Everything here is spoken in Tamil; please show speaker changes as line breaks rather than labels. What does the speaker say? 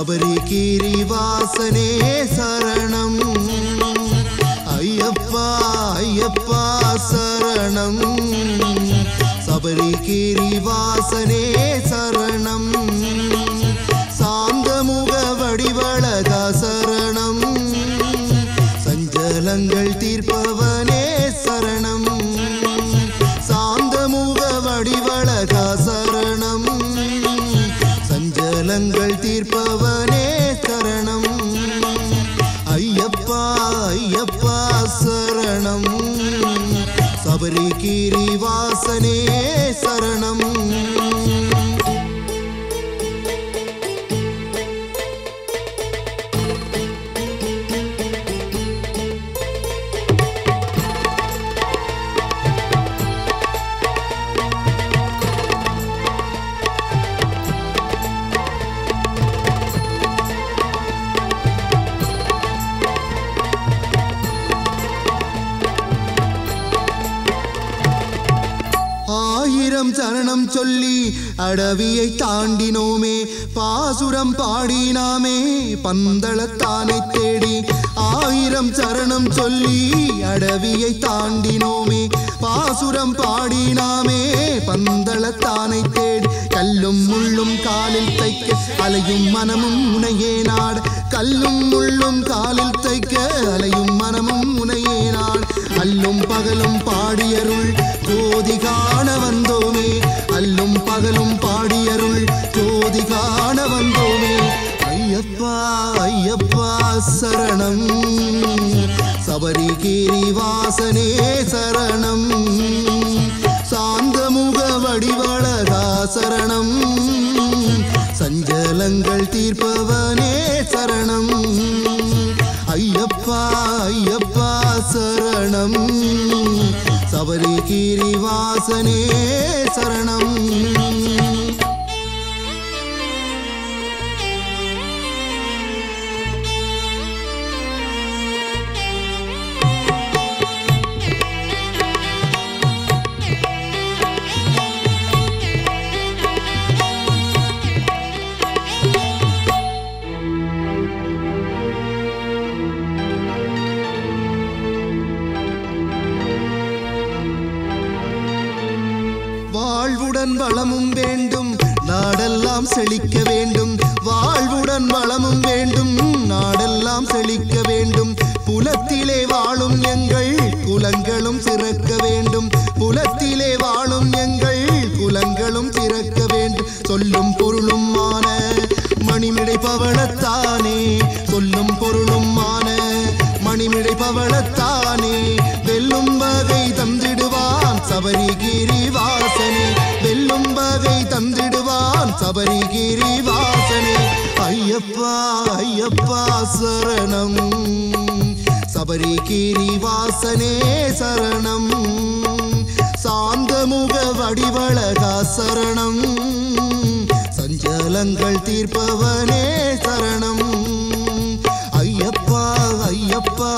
சபரிகிரிவாசனே சரணம் ஐயப்பா ஐயப்பா சரணம் சபரிகிரிவாசனே சரணம் சாந்தமுக வடிவழகா சரணம் சஞ்சலங்கள் தீர்ப்பவனே சரணம் சாந்தமுக வடிவழகா சரணம் சஞ்சலங்கள் தீர்ப்பவனே சரணம் ஐயப்பா ஐயப்பா சரணம் சபரிகிரிவாசனே சரணம் ஆயிரம் சரணம் சொல்லி அடவியை தாண்டினோமே பாசுரம் பாடினாமே பந்தளத்தானை தேடி ஆயிரம் சரணம் சொல்லி அடவியை தாண்டினோமே பாசுரம் பாடினாமே பந்தளத்தானை தேடி கல்லும் முள்ளும் காலில் தைக்க அலையும் மனமும் உனையே நாடு கல்லும் முள்ளும் காலில் தைக்க அலையும் மனமும் உனையே நாடு அல்லும் பகலும் பாடியருள் ஜோதி காண வந்தோமே அல்லும் பகலும் பாடியருள் ஜோதி காண வந்தோமே ஐயப்பா ஐயப்பா சரணம் சபரிகிரிவாசனே சரணம் சாந்தமுக வடிவழகா சரணம் சஞ்சலங்கள் தீர்ப்பவனே சரணம் ஐயப்பா ஐயப்பா சரணம் சபரிகிரிவாசனே சரணம் வாழ்வுடன் வளமும் வேண்டும் நாடெல்லாம் செழிக்க வேண்டும் வாழ்வுடன் வளமும் வேண்டும் நாடெல்லாம் செழிக்க வேண்டும் புலத்திலே வாழும் எங்கள் குலங்களும் சிறக்க வேண்டும் புலத்திலே வாழும் எங்கள் குலங்களும் சிறக்க வேண்டும் சொல்லும் பொருளும் மான மணிமிடை பவளத்தானே சொல்லும் பொருளும் மான மணிமிடை பவளத்தானே வெல்லும் வகை தந்திடுவான் சபரிகிரிவாசனே வெல்லும் வகை தந்திடுவான் சபரிகிரிவாசனே ஐயப்பா ஐயப்பா சரணம் சபரிகிரிவாசனே சரணம் சாந்தமுக வடிவழகா சரணம் சஞ்சலங்கள் தீர்ப்பவனே சரணம் ஐயப்பா ஐயப்பா